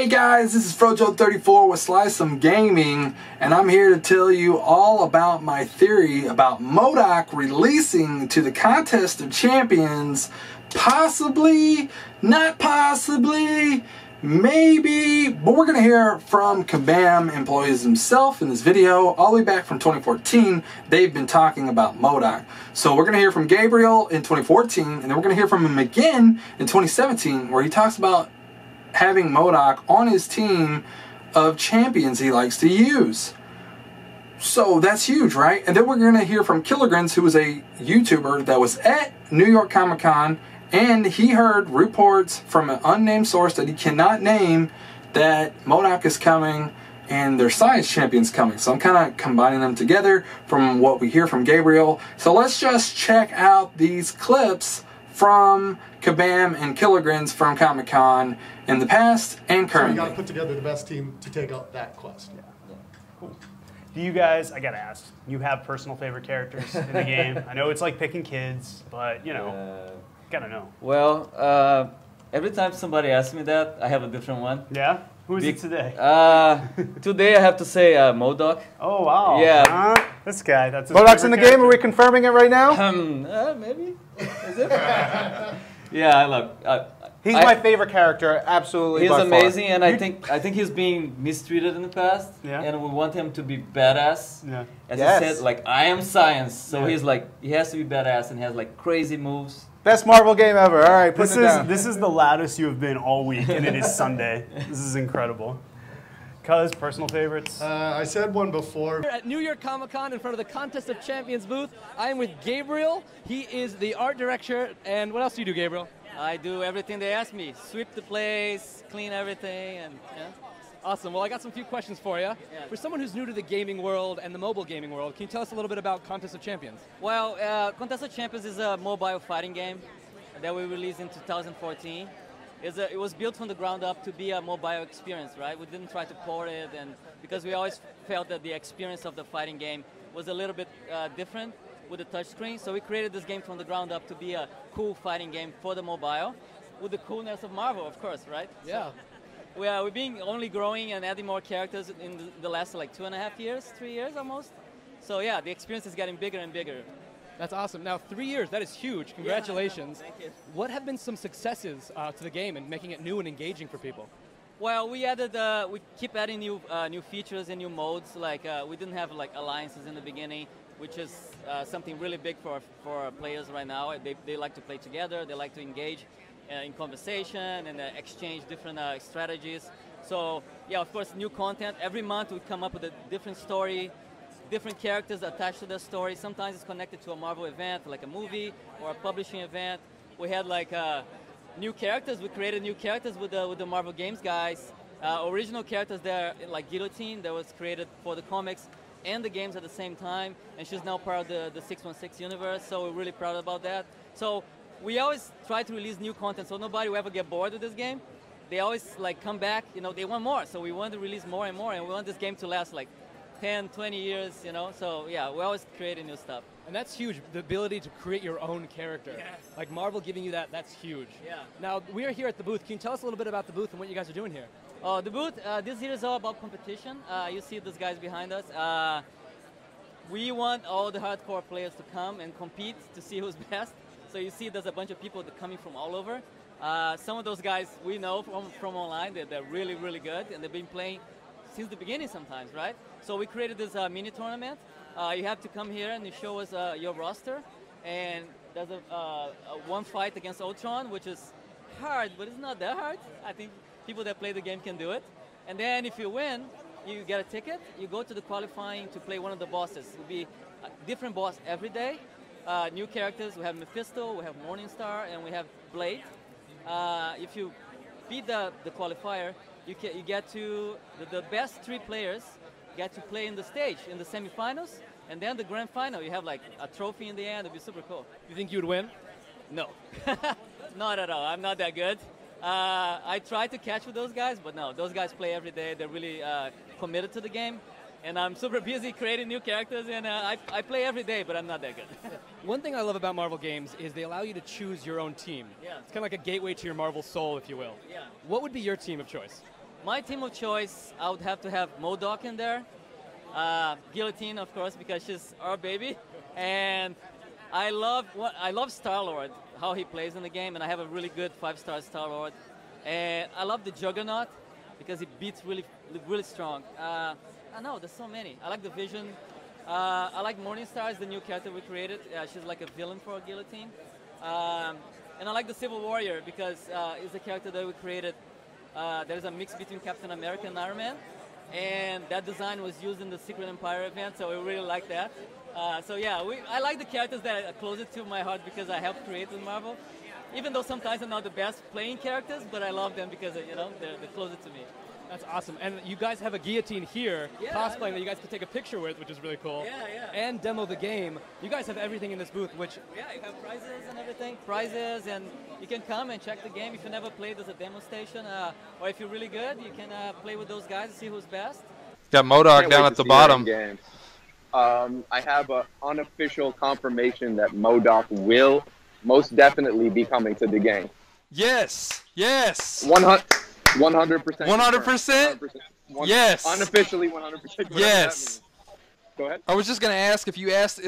Hey guys, this is FroJo34 with Slycem Gaming, and I'm here to tell you all about my theory about MODOK releasing to the Contest of Champions, possibly, not possibly, maybe, but we're going to hear from Kabam employees himself in this video. All the way back from 2014, they've been talking about MODOK. So we're going to hear from Gabriel in 2014, and then we're going to hear from him again in 2017, where he talks about having MODOK on his team of champions he likes to use. So that's huge, right? And then we're going to hear from Kilogrins, who was a YouTuber that was at New York Comic Con, and he heard reports from an unnamed source that he cannot name that MODOK is coming and their science champion's coming. So I'm kind of combining them together from what we hear from Gabriel. So let's just check out these clips from Kabam and Kilogrins from Comic Con in the past and currently. So you got to put together the best team to take out that quest. Yeah. Cool. Do you guys, I gotta ask, you have personal favorite characters in the game? I know it's like picking kids, but you know, gotta know. Well, every time somebody asks me that, I have a different one. Yeah? Who is it today? Today I have to say MODOK. Oh wow. Yeah. This guy, that's his MODOK's in the favorite game, are we confirming it right now? Maybe. Is it? Yeah, I love. He's my favorite character, absolutely. He's amazing, and I think he's being mistreated in the past. Yeah. And we want him to be badass. Yeah. As he said, like, I am science, so he's like, he has to be badass and has like crazy moves. Best Marvel game ever. All right, put it down. This is the loudest you have been all week, and it is Sunday. This is incredible. Cuz, personal favorites? I said one before. Here at New York Comic Con in front of the Contest of Champions booth, I am with Gabriel. He is the art director, and what else do you do, Gabriel? I do everything they ask me. Sweep the place, clean everything, and yeah. Awesome. Well, I got some few questions for you. Yeah. For someone who's new to the gaming world and the mobile gaming world, can you tell us a little bit about Contest of Champions? Well, Contest of Champions is a mobile fighting game that we released in 2014. It was built from the ground up to be a mobile experience, right? We didn't try to port it, and because we always felt that the experience of the fighting game was a little bit different with the touchscreen. So we created this game from the ground up to be a cool fighting game for the mobile, with the coolness of Marvel, of course, right? Yeah. So we've been only growing and adding more characters in the last like 2.5 years, 3 years almost. So yeah, the experience is getting bigger and bigger. That's awesome. Now, 3 years, that is huge. Congratulations. Yeah, thank you. What have been some successes to the game and making it new and engaging for people? Well, we keep adding new features and new modes. Like we didn't have like alliances in the beginning, which is something really big for our players right now. They like to play together. They like to engage in conversation and exchange different strategies. So yeah, of course, new content. Every month we come up with a different story, different characters attached to the story. Sometimes it's connected to a Marvel event, like a movie or a publishing event. We had like new characters. We created new characters with the Marvel Games guys. Original characters there, like Guillotine, that was created for the comics and the games at the same time, and she's now part of the 616 universe, so we're really proud about that. So we always try to release new content, so nobody will ever get bored with this game. They always like come back, you know, they want more, so we want to release more and more, and we want this game to last like 10, 20 years, you know, so yeah, we're always creating new stuff. And that's huge, the ability to create your own character. Yes. Like Marvel giving you that's huge. Yeah. Now, we are here at the booth. Can you tell us a little bit about the booth and what you guys are doing here? The booth, this here is all about competition. You see these guys behind us. We want all the hardcore players to come and compete to see who's best. So you see there's a bunch of people that are coming from all over. Some of those guys we know from online, they're really, really good, and they've been playing since the beginning sometimes, right? So we created this mini tournament. You have to come here and you show us your roster. And there's one fight against Ultron, which is hard, but it's not that hard. I think people that play the game can do it. And then if you win, you get a ticket. You go to the qualifying to play one of the bosses. It will be a different boss every day. New characters. We have Mephisto, we have Morningstar, and we have Blade. If you beat the qualifier, you get to the best 3 players get to play in the stage in the semifinals, and then the grand final. You have like a trophy in the end. It'd be super cool. You think you would win? No, not at all. I'm not that good. I try to catch with those guys, but no, those guys play every day. They're really committed to the game. And I'm super busy creating new characters, and I play every day, but I'm not that good. One thing I love about Marvel games is they allow you to choose your own team. Yeah. It's kind of like a gateway to your Marvel soul, if you will. Yeah. What would be your team of choice? My team of choice, I would have to have MODOK in there. Guillotine, of course, because she's our baby. And I love Star-Lord, how he plays in the game, and I have a really good 5-star Star-Lord. And I love the Juggernaut because he beats really strong. I know, there's so many. I like the Vision. I like Morningstar, is the new character we created. She's like a villain for a Guillotine. And I like the Civil Warrior because it's a character that we created. There's a mix between Captain America and Iron Man. And that design was used in the Secret Empire event, so we really like that. So yeah, I like the characters that are closer to my heart because I helped create with Marvel. Even though sometimes they're not the best playing characters, but I love them because they're closer to me. That's awesome. And you guys have a guillotine here, cosplaying that you guys can take a picture with, which is really cool. Yeah, yeah. And demo the game. You guys have everything in this booth, which... Yeah, you have prizes and everything. Prizes, and you can come and check the game. If you never played, there's a demo station. Or if you're really good, you can play with those guys and see who's best. Got MODOK down at the bottom. I have an unofficial confirmation that MODOK will most definitely be coming to the game. Yes. Yes. 100%. 100%? Yes. Unofficially 100%. Yes. Go ahead. I was just going to ask if you asked,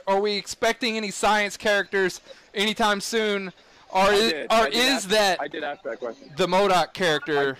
are we expecting any science characters anytime soon? Or is that I did ask that question. The MODOK character?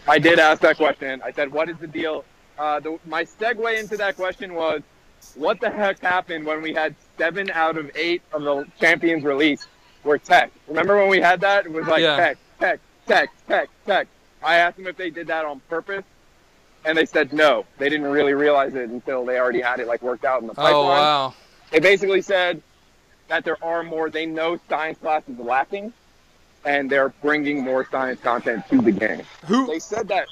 I did ask that question. I said, what is the deal? My segue into that question was, what the heck happened when we had 7 out of 8 of the champions released were tech? Remember when we had that? It was like tech. I asked them if they did that on purpose, and they said no. They didn't really realize it until they already had it like worked out in the pipeline. Oh, wow. They basically said that there are more, they know science class is lacking, and they're bringing more science content to the game. Who? They said that,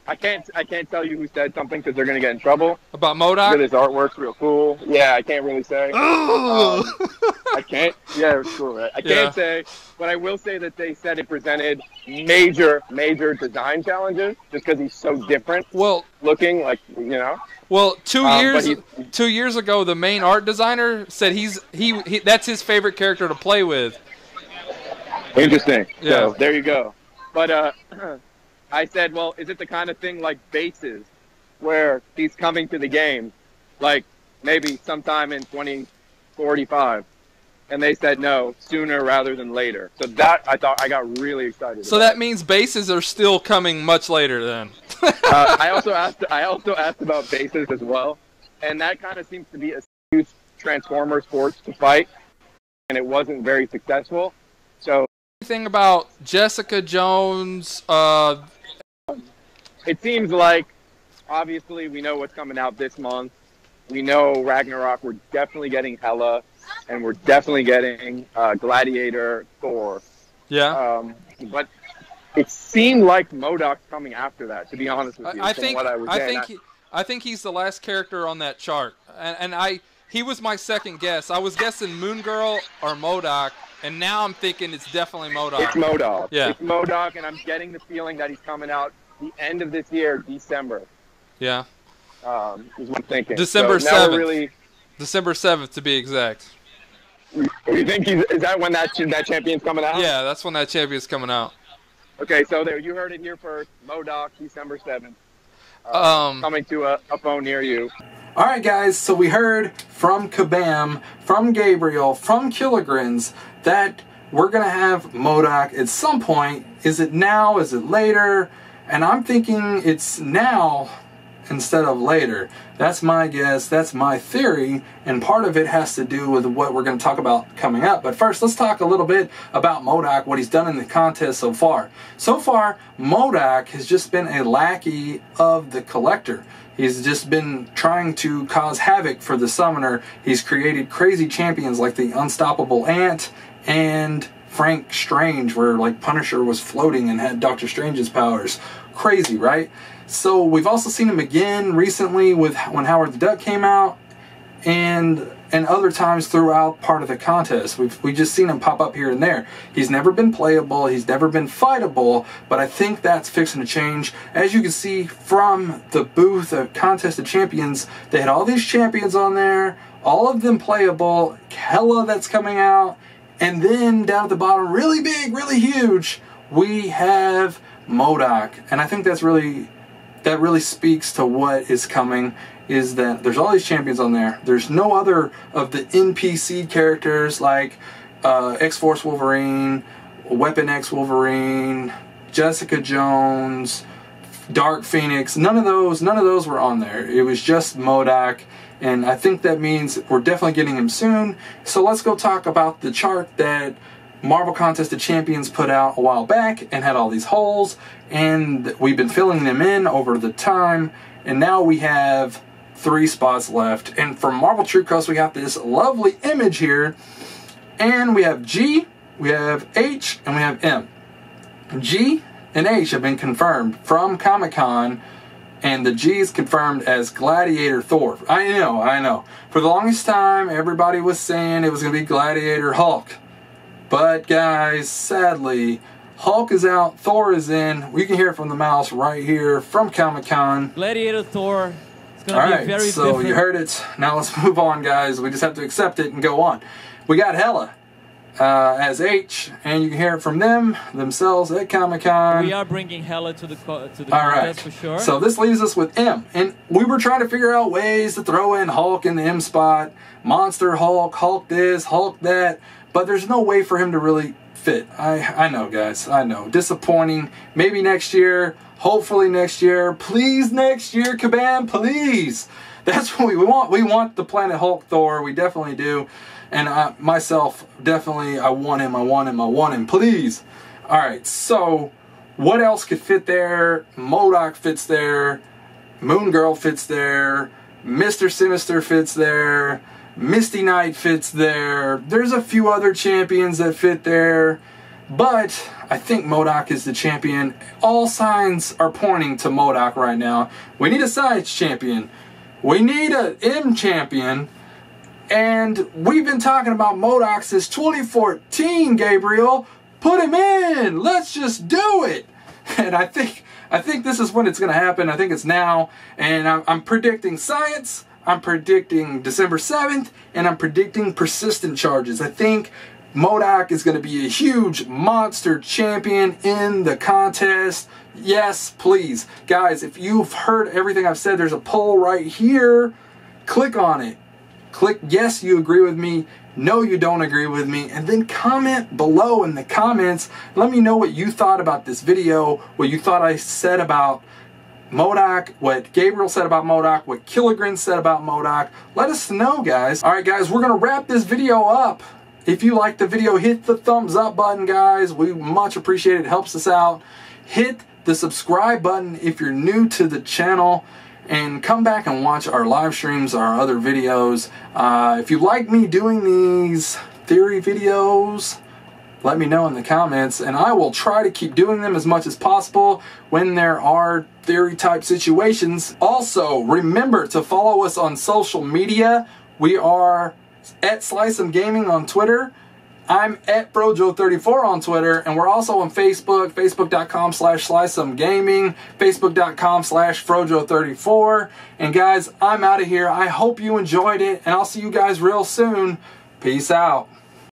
I can't tell you who said something because they're going to get in trouble. About MODOK? His artwork's real cool. Yeah, I can't really say. I can't. Yeah, it's cool, right? I can't say, but I will say that they said it presented major design challenges just because he's so different. Well, looking like, you know. Well, 2 years ago, the main art designer said that's his favorite character to play with. Interesting. Yeah. So there you go. But I said, well, is it the kind of thing like Bases, where he's coming to the game, like maybe sometime in 2045? And they said no, sooner rather than later. So that I got really excited. So that means Bases are still coming much later then. I also asked about Bases as well, and that kind of seems to be a huge Transformer sports to fight, and it wasn't very successful. So. Anything about Jessica Jones? It seems like, obviously, we know what's coming out this month. We know Ragnarok. We're definitely getting Hela, and we're definitely getting Gladiator, Thor. Yeah. But it seemed like MODOK's coming after that. To be honest with you, I think he's the last character on that chart, and he was my second guess. I was guessing Moon Girl or MODOK. And now I'm thinking it's definitely MODOK. It's MODOK. Yeah. It's MODOK, and I'm getting the feeling that he's coming out the end of this year, December. Yeah. Is what I'm thinking. December 7th. Really... December 7th, to be exact. You think is that when that champion's coming out? Yeah, that's when that champion's coming out. Okay, so there, you heard it here first. MODOK, December 7th. Coming to a phone near you. All right, guys, so we heard from Kabam, from Gabriel, from Kilogrins that we're going to have MODOK at some point. Is it now? Is it later? And I'm thinking it's now instead of later. That's my guess. That's my theory. And part of it has to do with what we're going to talk about coming up. But first, let's talk a little bit about MODOK, what he's done in the contest so far. So far, MODOK has just been a lackey of the collector. He's just been trying to cause havoc for the summoner. He's created crazy champions like the Unstoppable Ant and Frank Strange, where like Punisher was floating and had Doctor Strange's powers. Crazy, right? So we've also seen him again recently with when Howard the Duck came out, and other times throughout part of the contest. We've just seen him pop up here and there. He's never been playable, he's never been fightable, but I think that's fixing to change. As you can see from the booth of Contest of Champions, they had all these champions on there, all of them playable, Hela that's coming out, and then down at the bottom, really big, really huge, we have MODOK. And I think that really speaks to what is coming, is that there's all these champions on there. There's no other of the NPC characters like X-Force Wolverine, Weapon X Wolverine, Jessica Jones, Dark Phoenix. None of those were on there. It was just MODOK, and I think that means we're definitely getting him soon. So let's go talk about the chart that Marvel Contest of Champions put out a while back and had all these holes, and we've been filling them in over the time, and now we have 3 spots left. And from Marvel Trucos, we got this lovely image here, and we have G, we have H, and we have M. G and H have been confirmed from Comic-Con, and the G is confirmed as Gladiator Thor. I know. For the longest time, everybody was saying it was going to be Gladiator Hulk. But guys, sadly, Hulk is out, Thor is in. We can hear it from the mouse right here from Comic-Con. Gladiator Thor. It's going to be very so different. You heard it. Now let's move on, guys. We just have to accept it and go on. We got Hela as H, and you can hear it from themselves at Comic-Con. We are bringing Hela to the contest for sure. So this leaves us with M, and we were trying to figure out ways to throw in Hulk in the M spot. Monster Hulk, Hulk this, Hulk that, but there's no way for him to really fit. I know, guys. I know. Disappointing. Maybe next year. Hopefully next year. Please next year, Kabam, please. That's what we want. We want the Planet Hulk Thor. We definitely do. And myself, definitely, I want him, please. Alright, so what else could fit there? MODOK fits there. Moon Girl fits there. Mr. Sinister fits there. Misty Knight fits there. There's a few other champions that fit there. But I think MODOK is the champion. All signs are pointing to MODOK right now. We need a Science champion. We need an M champion. And we've been talking about MODOK since 2014, Gabriel. Put him in. Let's just do it. And I think this is when it's going to happen. I think it's now. And I'm predicting Science. I'm predicting December 7th. And I'm predicting persistent charges. I think MODOK is going to be a huge monster champion in the contest. Yes, please. Guys, if you've heard everything I've said, there's a poll right here. Click on it. Click yes, you agree with me, no, you don't agree with me, and then comment below in the comments. Let me know what you thought about this video, what you thought I said about MODOK, what Gabriel said about MODOK, what Killigren said about MODOK. Let us know, guys. Alright, guys, we're going to wrap this video up. If you liked the video, hit the thumbs up button, guys. We much appreciate it. It helps us out. Hit the subscribe button if you're new to the channel. And come back and watch our live streams, our other videos. If you like me doing these theory videos, let me know in the comments, and I will try to keep doing them as much as possible when there are theory type situations. Also, remember to follow us on social media. We are at Slycem Gaming on Twitter. I'm at FroJo34 on Twitter, and we're also on Facebook, facebook.com/Slycem Gaming, facebook.com/FroJo34. And guys, I'm out of here. I hope you enjoyed it, and I'll see you guys real soon. Peace out.